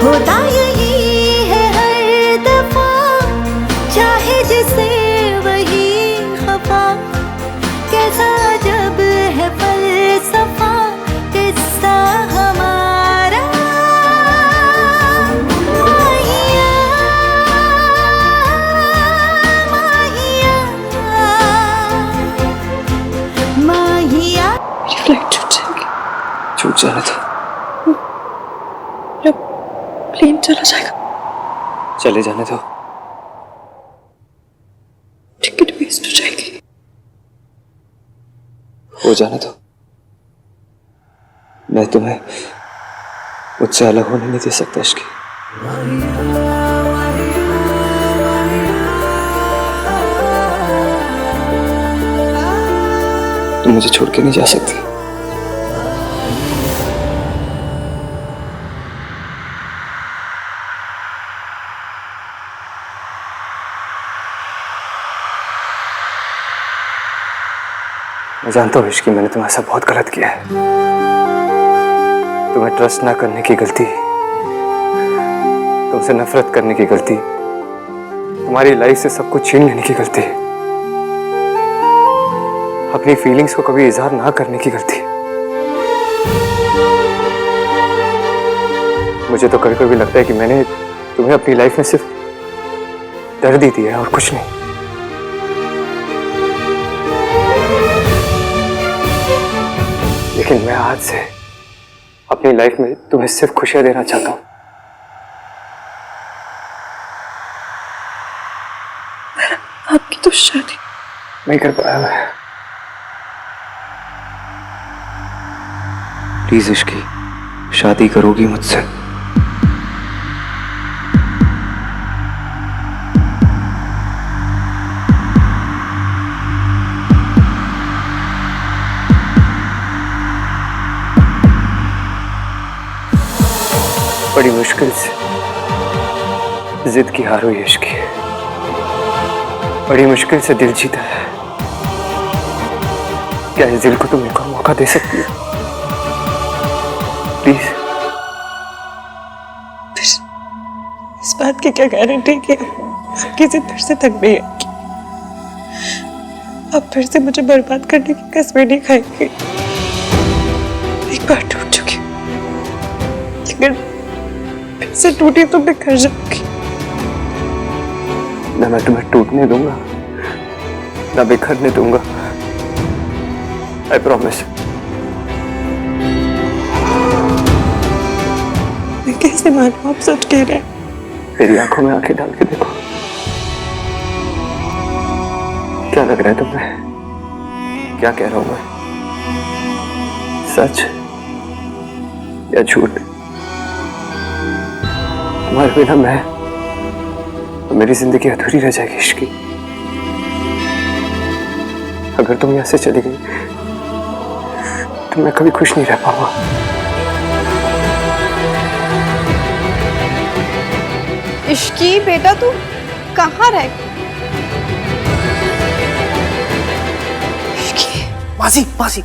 होता यही है हर दफा, चाहे जिसे वही खफा, कैसा जब है फलसफा किस्सा हमारा। माहिया माहिया माहिया। फ्लाइट छूट जाएगी। छूट जाना था। जब प्लेन चला जाएगा चले जाने दो। टिकट वेस्ट हो जाएगी। हो जाने दो। मैं तुम्हें मुझसे अलग होने नहीं दे सकता इश्की। तुम मुझे छोड़ के नहीं जा सकती। मैं जानता हूँ इश्की, मैंने तुम्हारे साथ बहुत गलत किया है। तुम्हें ट्रस्ट ना करने की गलती, तुमसे नफरत करने की गलती, तुम्हारी लाइफ से सब कुछ छीन लेने की गलती, अपनी फीलिंग्स को कभी इजहार ना करने की गलती। मुझे तो कभी कभी लगता है कि मैंने तुम्हें अपनी लाइफ में सिर्फ दर्द ही दिया है और कुछ नहीं। लेकिन मैं आज से अपनी लाइफ में तुम्हें सिर्फ खुशियां देना चाहता हूं। आपकी तो शादी नहीं कर पाया मैं। प्लीज इश्की, शादी करोगी मुझसे? बड़ी मुश्किल से जिद की हार हुई इश्की, बड़ी मुश्किल से दिल जीता है। क्या इस दिल को तुम एक और मौका दे सकती हो? प्लीज। इस बात की क्या गारंटी कि आपकी जिद फिर से थक गई है? आप फिर से मुझे बर्बाद करने की कसमें नहीं खाएंगे। एक बार टूट चुकी, लेकिन फिर से टूटी तो बिखर जाऊंगी। ना मैं तुम्हें टूटने दूंगा, ना बिखरने दूंगा। I promise. मैं कैसे मानूं आप सच कह रहे हैं? मेरी आंखों में आंखें डाल के देखो। क्या लग रहा है तुम्हें? क्या कह रहा हूं मैं? सच या झूठ? तुम्हारे बिना मेरी जिंदगी अधूरी रह जाएगी इश्की। अगर तुम यहां से चली गई तो मैं कभी खुश नहीं रह पाऊंगा। इश्की बेटा, तू कहाँ रह? मासी, मासी,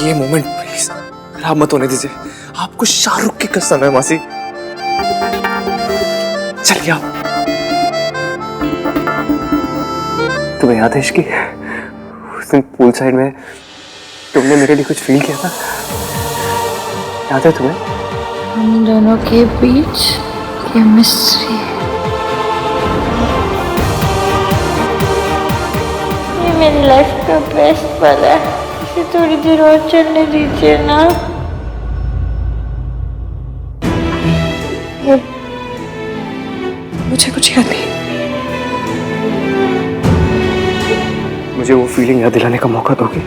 ये मोमेंट प्लीज खराब मत होने दीजिए। आपको शाहरुख की कसम है मासी। चलिए आप। तुम्हें याद है इश्की, उस दिन पूल साइड में तुमने मेरे लिए कुछ फील किया था? याद है तुम्हें? हम दोनों के बीच केमिस्ट्री। ये मेरी लाइफ का बेस्ट पल है। इसे थोड़ी देर और चलने दीजिए ना। मुझे कुछ याद नहीं। मुझे वो फीलिंग याद दिलाने का मौका दोगे?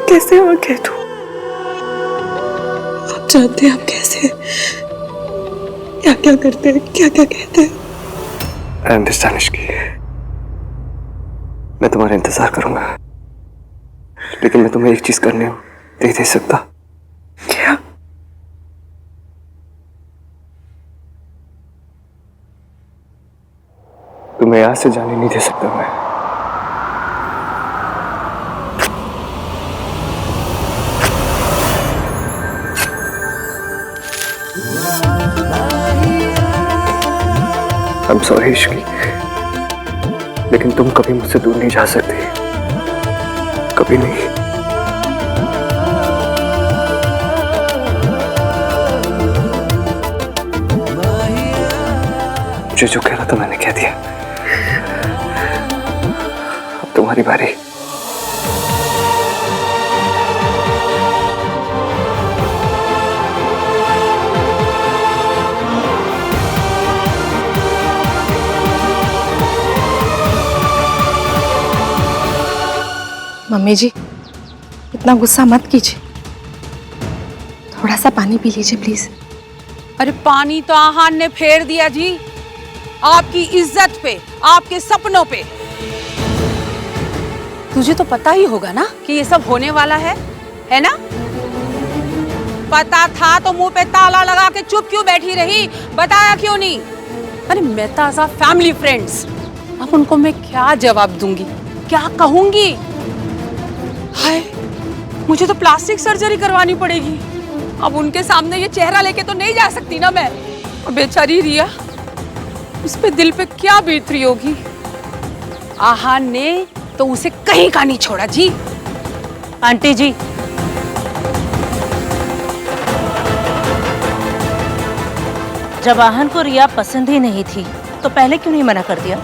कैसे और कह दूं? आप जानते हैं आप कैसे, क्या क्या करते हैं, क्या क्या कहते हैं। आई अंडरस्टैंड इश्की, मैं तुम्हारा इंतजार करूंगा, लेकिन मैं तुम्हें एक चीज करने नहीं दे सकता। क्या? तुम्हें यहां से जाने नहीं दे सकता मैं। I'm sorry इश्की, लेकिन तुम कभी मुझसे दूर नहीं जा सकती, कभी नहीं। मुझे जो कहना था मैंने कह दिया, अब तुम्हारी बारी। मम्मी जी, इतना गुस्सा मत कीजिए, थोड़ा सा पानी पी लीजिए प्लीज। अरे पानी तो आहान ने फेर दिया जी, आपकी इज्जत पे, आपके सपनों पे। तुझे तो पता ही होगा ना कि ये सब होने वाला है ना? पता था तो मुंह पे ताला लगा के चुप क्यों बैठी रही, बताया क्यों नहीं? अरे Mehta as a family friends, अब उनको मैं क्या जवाब दूंगी, क्या कहूंगी? हाय, मुझे तो प्लास्टिक सर्जरी करवानी पड़ेगी। अब उनके सामने ये चेहरा लेके तो नहीं जा सकती ना मैं। और बेचारी रिया, उस पे दिल पे क्या बीत रही होगी। आहान ने तो उसे कहीं का नहीं छोड़ा जी। आंटी जी, जब आहान को रिया पसंद ही नहीं थी तो पहले क्यों नहीं मना कर दिया?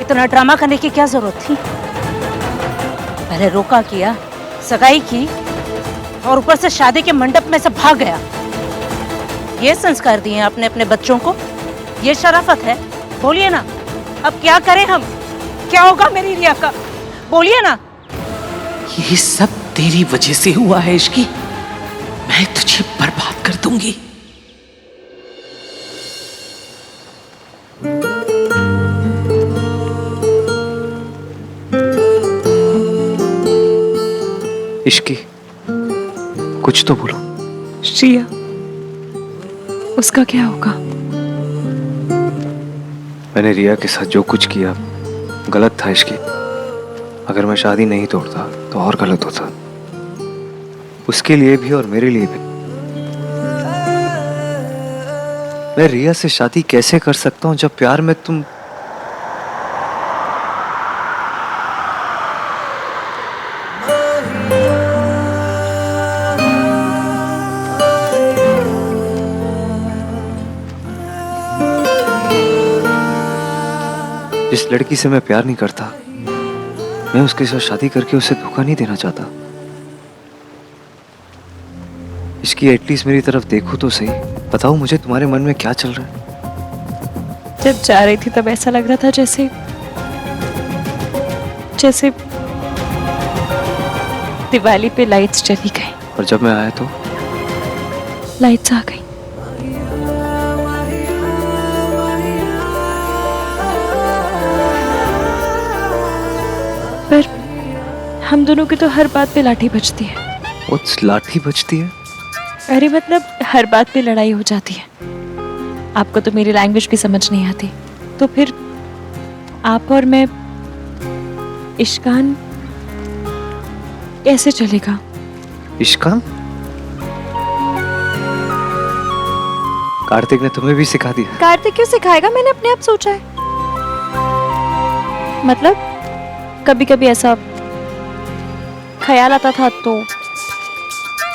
इतना ड्रामा करने की क्या जरूरत थी? पहले रोका किया, सगाई की, और ऊपर से शादी के मंडप में से भाग गया। ये संस्कार दिए आपने अपने बच्चों को? ये शराफत है? बोलिए ना, अब क्या करें हम? क्या होगा मेरी रिया का? बोलिए ना। ये सब तेरी वजह से हुआ है इश्की, मैं तुझे बर्बाद कर दूंगी। इश्की, कुछ तो बोलो। श्रिया, उसका क्या होगा? मैंने रिया के साथ जो कुछ किया गलत था इश्की। अगर मैं शादी नहीं तोड़ता तो और गलत होता, उसके लिए भी और मेरे लिए भी। मैं रिया से शादी कैसे कर सकता हूं जब प्यार में तुम जिस लड़की से मैं प्यार नहीं करता, मैं उसके साथ शादी करके उसे धोखा नहीं देना चाहता। इसकी एटलीस्ट मेरी तरफ देखो तो सही, बताओ मुझे तुम्हारे मन में क्या चल रहा है। जब जा रही थी तब ऐसा लग रहा था जैसे दिवाली पे लाइट्स चली गई, और जब मैं आया तो लाइट्स आ गई। पर हम दोनों की तो हर बात पे लाठी बजती है। उस लाठी बजती है? अरे मतलब हर बात पे लड़ाई हो जाती है। आपको तो मेरी लैंग्वेज भी समझ नहीं आती, तो फिर आप और मैं इश्कान कैसे चलेगा? इश्कान? कार्तिक ने तुम्हें भी सिखा दिया? कार्तिक क्यों सिखाएगा, मैंने अपने आप सोचा है। मतलब कभी कभी ऐसा ख्याल आता था तो,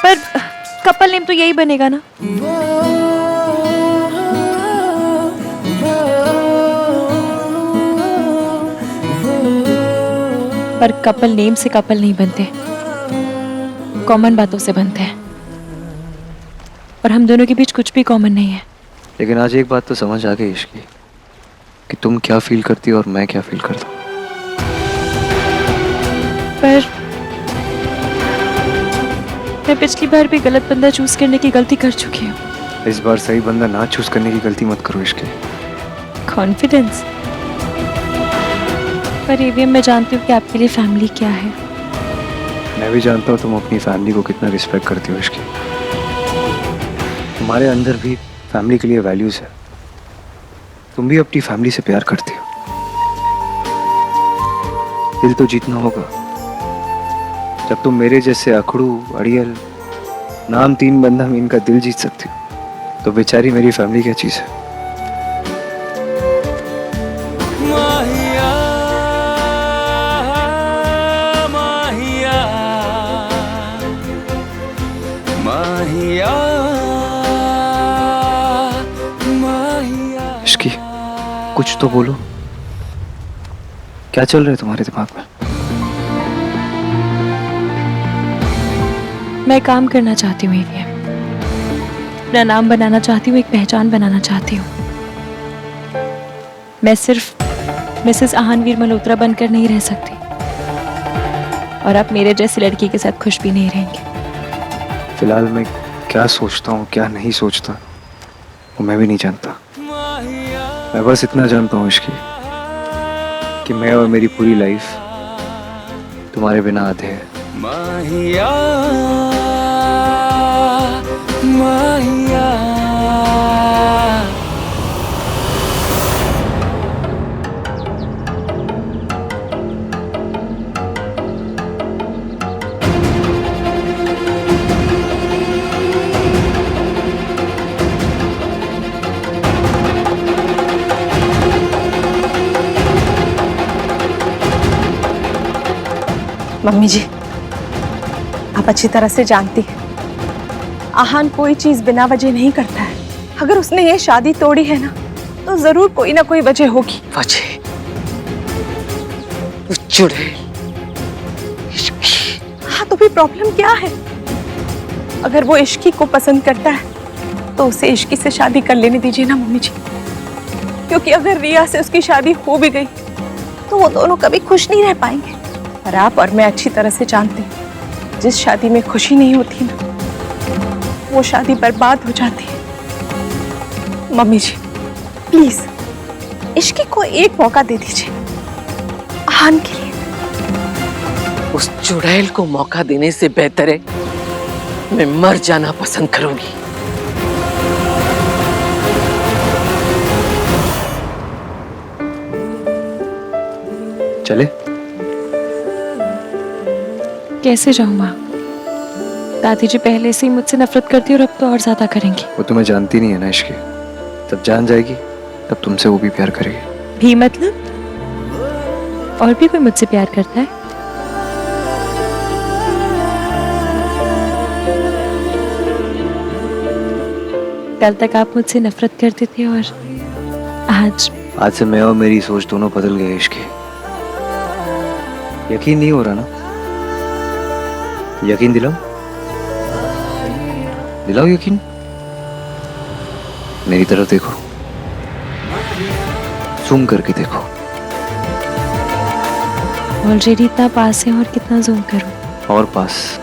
पर कपल नेम तो यही बनेगा ना। पर कपल नेम से कपल नहीं बनते, कॉमन बातों से बनते हैं, और हम दोनों के बीच कुछ भी कॉमन नहीं है। लेकिन आज एक बात तो समझ आ गई इश्की, कि तुम क्या फील करती हो और मैं क्या फील करता हूँ। पर मैं पिछली बार भी गलत बंदा चूज करने की गलती कर चुकी हूँ। इस बार सही बंदा ना चूज करने की गलती मत करो इश्की। कॉन्फिडेंस? पर एवीएम मैं जानती हूँ कि आपके लिए फैमिली क्या है। मैं भी जानता हूँ तुम अपनी फैमिली को कितना रिस्पेक्ट करती हो इश्की। तुम्हारे अंदर भी फैमिली के लिए वैल्यूज है, तुम भी अपनी फैमिली से प्यार करती हो। दिल तो जीतना होगा। जब तुम मेरे जैसे अखड़ू, अड़ियल, नाम तीन बंदा में इनका दिल जीत सकती हो, तो बेचारी मेरी फैमिली क्या चीज है। कुछ तो बोलो, क्या चल रहा है तुम्हारे दिमाग में? मैं काम करना चाहती हूँ ईवीएम, अपना नाम बनाना चाहती हूँ, एक पहचान बनाना चाहती हूँ। मैं सिर्फ मिसेस आहानवीर मल्होत्रा बनकर नहीं रह सकती, और आप मेरे जैसी लड़की के साथ खुश भी नहीं रहेंगे। फिलहाल मैं क्या सोचता हूँ क्या नहीं सोचता वो मैं भी नहीं जानता। मैं बस इतना जानता हूँ इश्की कि मैं और मेरी पूरी लाइफ तुम्हारे बिना आधे है। माहिया माहिया मम्मी जी, आप अच्छी तरह से जानती हैं आहान कोई चीज बिना वजह नहीं करता है। अगर उसने ये शादी तोड़ी है ना तो जरूर कोई ना कोई वजह होगी। वजह? वो चुड़ैल हाँ, तो भी प्रॉब्लम क्या है? अगर वो इश्की को पसंद करता है तो उसे इश्की से शादी कर लेने दीजिए ना मम्मी जी, क्योंकि अगर रिया से उसकी शादी हो भी गई तो वो दोनों कभी खुश नहीं रह पाएंगे। और आप और मैं अच्छी तरह से जानते हैं जिस शादी में खुशी नहीं होती ना वो शादी बर्बाद हो जाती है। मम्मी जी प्लीज इश्की को एक मौका दे दीजिए आहान के लिए। उस चुड़ैल को मौका देने से बेहतर है मैं मर जाना पसंद करूंगी। चले? कैसे जाऊँ माँ? दादी जी पहले से ही मुझसे नफरत करती और अब तो और ज्यादा करेंगी। वो तुम्हें जानती नहीं है ना इश्की, तब जान जाएगी तब तुमसे वो भी प्यार करेगी। भी मतलब? और भी कोई मुझसे प्यार करता है? कल तक आप मुझसे नफरत करते थे और आज से मैं और मेरी सोच दोनों बदल गए इश्की। यकीन नहीं हो रहा ना? यकीन दिलाओ, दिलाओ यकीन। मेरी तरफ देखो, जूम करके देखो। ऑलरेडी इतना पास है और कितना जूम करूं? और पास।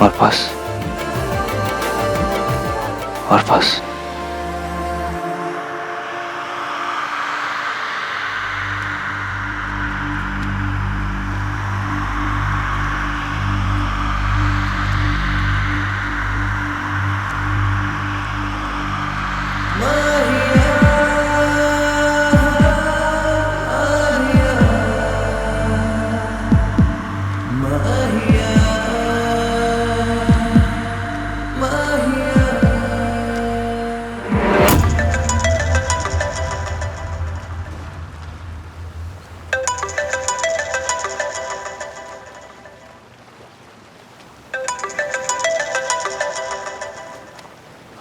और पास और पास।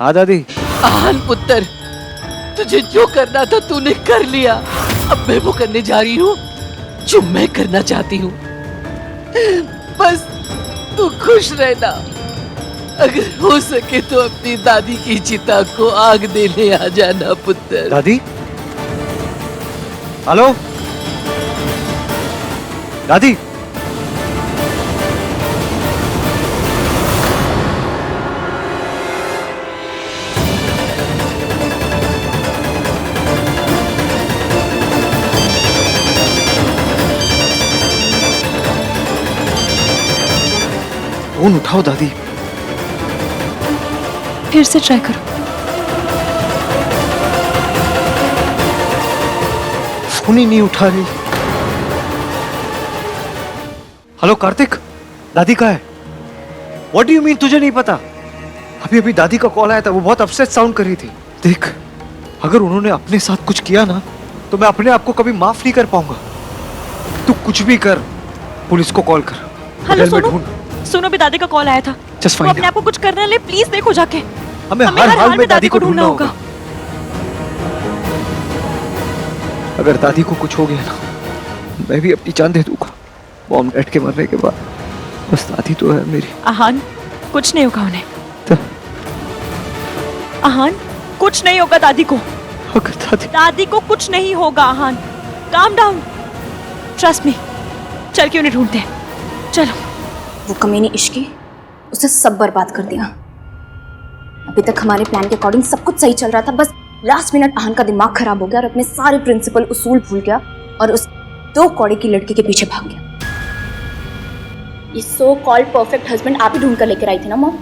हाँ दादी। आहान पुत्र, तुझे जो करना था तूने कर लिया। अब मैं वो करने जा रही हूँ जो मैं करना चाहती हूँ। बस तू खुश रहना। अगर हो सके तो अपनी दादी की चिता को आग देने आ जाना पुत्र। दादी? हेलो दादी? फोन उठाओ दादी। फिर से ट्राई करो। फोन ही नहीं उठा रही। हेलो कार्तिक, दादी कहाँ है? व्हाट डू यू मीन तुझे नहीं पता? अभी अभी दादी का कॉल आया था, वो बहुत अपसेट साउंड कर रही थी। देख, अगर उन्होंने अपने साथ कुछ किया ना तो मैं अपने आप को कभी माफ नहीं कर पाऊंगा। तू कुछ भी कर, पुलिस को कॉल कर। हेलो होटल में सोनू, ढूंढ। सुनो भी दादी का कॉल आया था। Just वो find अपने आप को कुछ करने ले, प्लीज देखो जाके। हमें हर हाल में दादी को ढूंढना होगा। अगर दादी को कुछ हो गया ना, मैं भी अपनी जान दे दूंगा। मॉम डैड के मरने के बाद बस दादी तो है मेरी। आहान, कुछ नहीं होगा उन्हें। तो आहान, कुछ नहीं होगा दादी को। अगर दादी को कुछ नहीं होगा आहान। Calm down, trust me. चल के उन्हें ढूंढते हैं, चलो। वो कमीनी इश्की, उसे सब बर्बाद कर दिया। अभी तक हमारे प्लान के अकॉर्डिंग सब कुछ सही चल रहा था, बस लास्ट मिनट आहान का दिमाग खराब हो गया और अपने सारे प्रिंसिपल उसूल भूल गया और उस 2 कौड़ी की लड़की के पीछे भाग गया। ये सो कॉल्ड परफेक्ट हस्बैंड आप ही ढूंढ कर लेकर आई थी ना मॉम।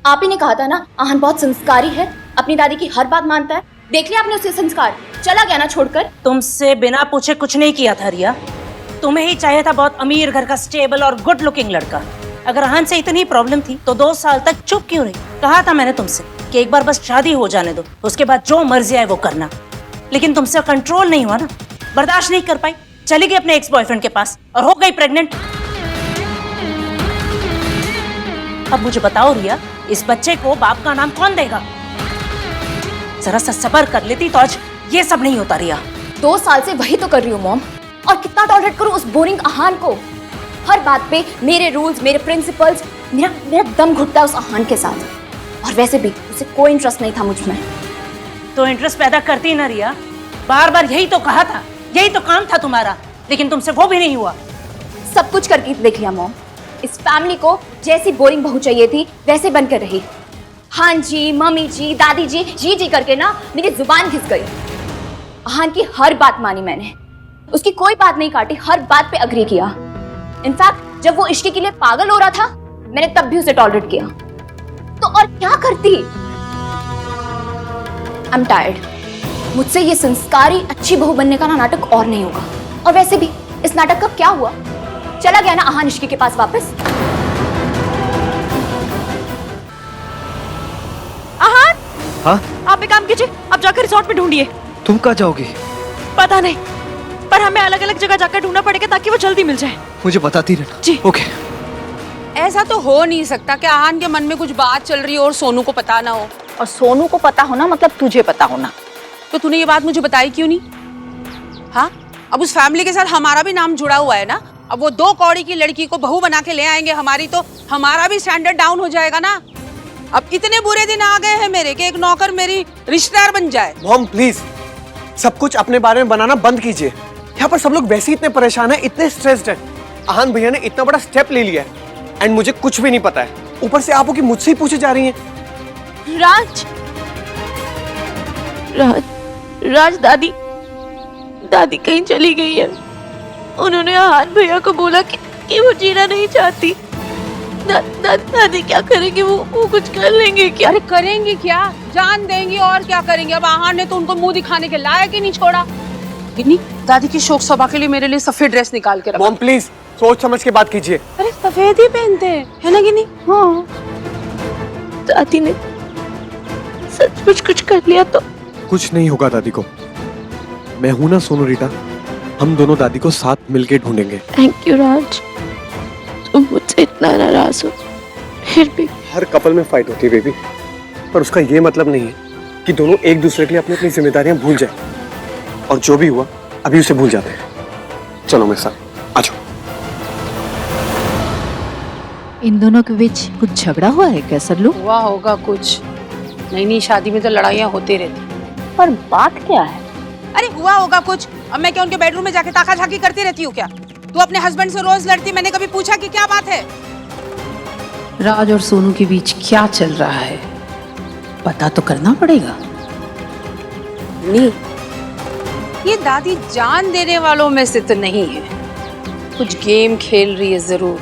आप ही ने कहा था ना आहान बहुत संस्कारी है, अपनी दादी की हर बात मानता है। देख लिया आपने उसके संस्कार, चला गया ना छोड़कर। तुमसे बिना पूछे कुछ नहीं किया था रिया। तुम्हें ही चाहिए था बहुत अमीर घर का स्टेबल और गुड लुकिंग लड़का। अगर आहान से इतनी प्रॉब्लम थी तो 2 साल तक चुप क्यों रही? कहा था मैंने तुमसे कि एक बार बस शादी हो जाने दो, उसके बाद जो मर्जी आए वो करना। लेकिन तुमसे कंट्रोल नहीं हुआ ना, बर्दाश्त नहीं कर पाई, चली गई अपने एक्स बॉयफ्रेंड के पास और हो गई प्रेग्नेंट। अब मुझे बताओ रिया, इस बच्चे को बाप का नाम कौन देगा? जरा सा सब्र कर लेती तो आज ये सब नहीं होता रिया। 2 साल से वही तो कर रही हूँ मॉम, और कितना टॉलरेट करूँ उस बोरिंग आहान को। हर बात पे मेरे रूल्स, मेरे प्रिंसिपल्स, मेरा दम घुटता है उस आहान के साथ। और वैसे भी उसे कोई इंटरेस्ट नहीं था मुझ में। तो इंटरेस्ट पैदा करती ना रिया, बार बार यही तो कहा था, यही तो काम था तुम्हारा, लेकिन तुमसे वो भी नहीं हुआ। सब कुछ करके देख लिया मॉम, इस फैमिली को जैसी बोरिंग बहू चाहिए थी वैसे बनकर रही। हाँ जी, मम्मी जी, दादी जी, जी जी करके ना मेरी जुबान घिस गई। आहान की हर बात मानी मैंने, उसकी कोई बात नहीं काटी, हर बात पे अग्री किया। इनफैक्ट जब वो इश्क के लिए पागल हो रहा था मैंने तब भी उसे टॉलरेट किया। तो और क्या करती? I am tired. मुझसे ये संस्कारी अच्छी बहू बनने का ना नाटक और नहीं होगा। और वैसे भी इस नाटक का क्या हुआ? चला गया ना आहान इश्की के पास वापस। आहान, हाँ? आप एक काम कीजिए, आप जाकर रिसोर्ट में ढूंढिए। तुम कहाँ जाओगी? पता नहीं, पर हमें अलग अलग जगह जाकर ढूंढना पड़ेगा ताकि वो जल्दी मिल जाए। मुझे बताती रहना। जी। ओके। ऐसा तो हो नहीं सकता कि आहान के मन में कुछ बात चल रही हो और सोनू को पता ना हो। और सोनू को पता होना मतलब तुझे पता होना। तो तूने ये बात मुझे बताई क्यों नहीं? हाँ, अब उस फैमिली के साथ हमारा भी नाम जुड़ा हुआ है ना। अब वो 2 कौड़ी की लड़की को बहू बना के ले आएंगे हमारी, तो हमारा भी स्टैंडर्ड डाउन हो जाएगा ना। अब इतने बुरे दिन आ गए हैं मेरे कि एक नौकर मेरी रिश्तेदार बन जाए। मॉम प्लीज, सब कुछ अपने बारे में बनाना बंद कीजिए। यहाँ पर सब लोग वैसे ही इतने परेशान हैं, इतने स्ट्रेस्ड हैं। आहान भैया ने इतना बड़ा स्टेप ले लिया है एंड मुझे कुछ भी नहीं पता है। ऊपर से आप हो कि मुझसे ही पूछे जा रही हैं। राज दादी कहीं चली गई है। उन्होंने आहान भैया को बोला कि वो जीना नहीं चाहती। दादी क्या करेंगे? वो कुछ कर लेंगे क्या? अरे करेंगी क्या, जान देंगी और क्या करेंगे। अब आहान ने तो उनको मुंह दिखाने के लायक ही नहीं छोड़ा। इतनी दादी की शोक सभा के लिए मेरे लिए सफेद ड्रेस निकाल के रखा। मॉम प्लीज सोच समझ के बात कीजिए। अरे सफेद ही पहनते हैं, है ना कि नहीं? हाँ, दादी ने सचमुच कुछ कर लिया तो कुछ नहीं होगा दादी को। मैं हूं ना सोनू रीटा, हम दोनों दादी को साथ मिलके ढूंढेंगे। थैंक यू राज, तुम मुझसे इतना नाराज हो फिर भी। हर कपल में फाइट होती है बेबी, पर उसका ये मतलब नहीं है कि दोनों एक दूसरे के लिए अपनी अपनी जिम्मेदारियां भूल जाए। और जो भी हुआ अभी उसे भूल जाते हैं। चलो मेरे साथ आ जाओ। इन दोनों के बीच कुछ झगड़ा हुआ है क्या सरलू? हुआ होगा कुछ, नई नई शादी में तो लड़ाइयाँ होती रहती। पर बात क्या है? अरे हुआ होगा कुछ। अब मैं क्या उनके बेडरूम में जाके ताका झाकी करती रहती हूँ क्या? तू अपने हस्बैंड से रोज लड़ती, मैंने कभी पूछा कि क्या बात है? राज और सोनू के बीच क्या चल रहा है पता तो करना पड़ेगा। नहीं, ये दादी जान देने वालों में से तो नहीं है, कुछ गेम खेल रही है जरूर।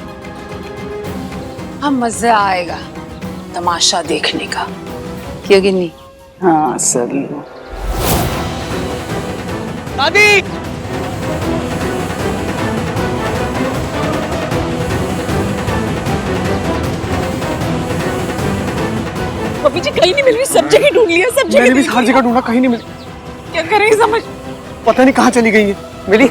अब मजा आएगा तमाशा देखने का, क्यों गिन्नी? हाँ सरलू। दादी मम्मी जी कहीं नहीं मिल रही, सब जगह ढूंढ लिया, सब जगह। मैंने भी हर जगह ढूंढा, कहीं नहीं मिली। क्या करेंगे समझ? पता नहीं कहाँ चली गई है। मिली?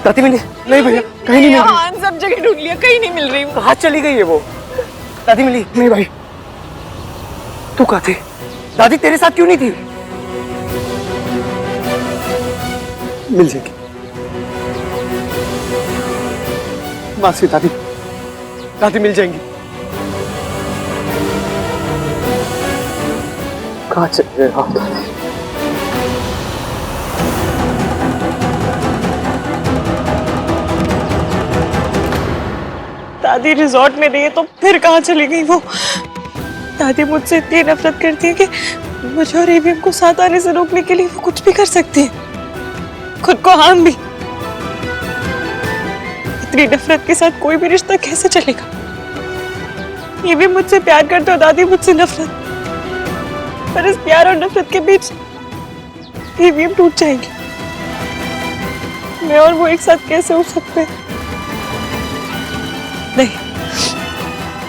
दादी मिली नहीं भैया, कहीं नहीं मिल रही। आहान सब जगह ढूंढ लिया, कहीं नहीं मिल रही वो। कहाँ चली गई है वो? दादी मिली नहीं भाई। तू कहाँ थी? दादी तेरे साथ क्यों नहीं थी? मिल जाएगी मासी। दादी दादी मिल जाएंगी। कहाँ चले गए आप दादी? दादी रिजॉर्ट में नहीं है तो फिर कहाँ चली गई वो? दादी मुझसे इतनी नफरत करती है कि मुझे और एवीएम को साथ आने से रोकने के लिए वो कुछ भी कर सकती है, खुद को हार्म भी। इतनी नफरत के साथ कोई भी रिश्ता कैसे चलेगा? एवीएम मुझसे प्यार करते और दादी मुझसे नफरत, पर इस प्यार और नफरत के बीच एवीएम टूट जाएगी। मैं और वो एक साथ कैसे हो सकते हैं? नहीं,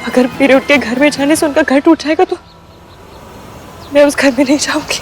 अगर मेरे उठ के घर में जाने से उनका घर टूट जाएगा तो मैं उस घर में नहीं जाऊंगी।